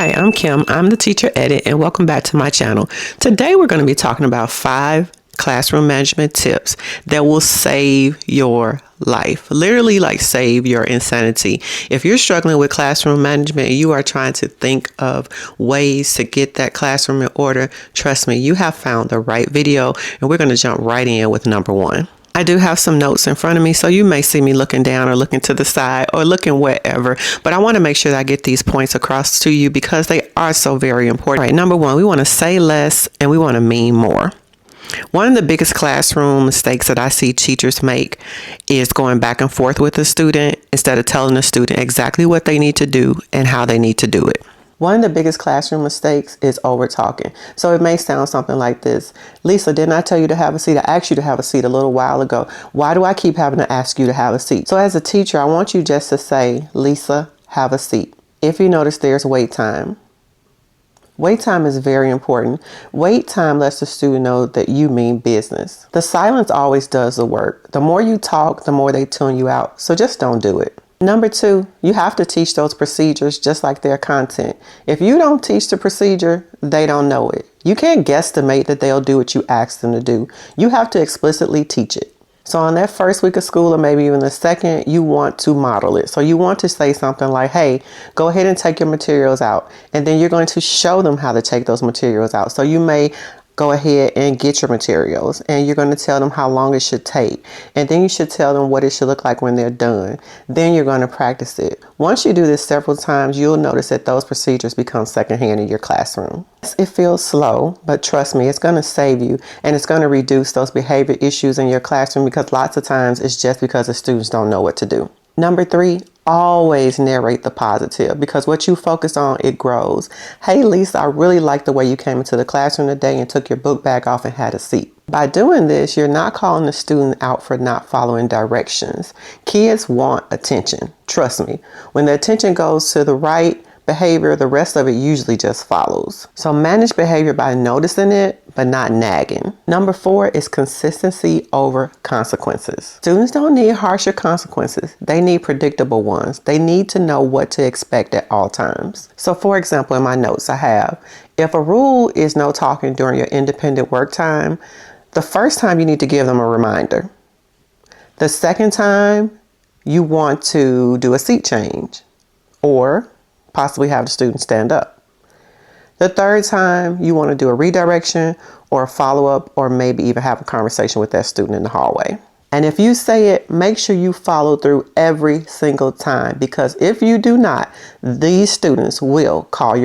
Hi, I'm Kim. I'm the Teacher Edit, and welcome back to my channel. Today we're going to be talking about 5 classroom management tips that will save your life. Literally, like, save your insanity. If you're struggling with classroom management and you are trying to think of ways to get that classroom in order, trust me, you have found the right video, and we're going to jump right in with number 1. I do have some notes in front of me, so you may see me looking down or looking to the side or looking wherever, but I want to make sure that I get these points across to you because they are so very important. All right, number 1, we want to say less and we want to mean more. One of the biggest classroom mistakes that I see teachers make is going back and forth with the student instead of telling the student exactly what they need to do and how they need to do it. One of the biggest classroom mistakes is over talking. So it may sound something like this. Lisa, didn't I tell you to have a seat? I asked you to have a seat a little while ago. Why do I keep having to ask you to have a seat? So as a teacher, I want you just to say, Lisa, have a seat. If you notice there's wait time. Wait time is very important. Wait time lets the student know that you mean business. The silence always does the work. The more you talk, the more they tune you out. So just don't do it. Number 2, you have to teach those procedures just like their content. If you don't teach the procedure, they don't know it. You can't guesstimate that they'll do what you ask them to do. You have to explicitly teach it. So on that first week of school, or maybe even the second, you want to model it. So you want to say something like, hey, go ahead and take your materials out. And then you're going to show them how to take those materials out. So you may go ahead and get your materials and you're going to tell them how long it should take. And then you should tell them what it should look like when they're done. Then you're going to practice it. Once you do this several times, you'll notice that those procedures become secondhand in your classroom. It feels slow, but trust me, it's going to save you and it's going to reduce those behavior issues in your classroom because lots of times it's just because the students don't know what to do. Number 3, always narrate the positive because what you focus on, it grows. Hey, Lisa, I really like the way you came into the classroom today and took your book bag off and had a seat. By doing this, you're not calling the student out for not following directions. Kids want attention. Trust me. When the attention goes to the right behavior, the rest of it usually just follows. So manage behavior by noticing it, but not nagging. Number 4 is consistency over consequences. Students don't need harsher consequences. They need predictable ones. They need to know what to expect at all times. So for example, in my notes I have, if a rule is no talking during your independent work time, the first time you need to give them a reminder. The second time you want to do a seat change or possibly have the student stand up. The third time you want to do a redirection or a follow-up or maybe even have a conversation with that student in the hallway. And if you say it, make sure you follow through every single time because if you do not, these students will call your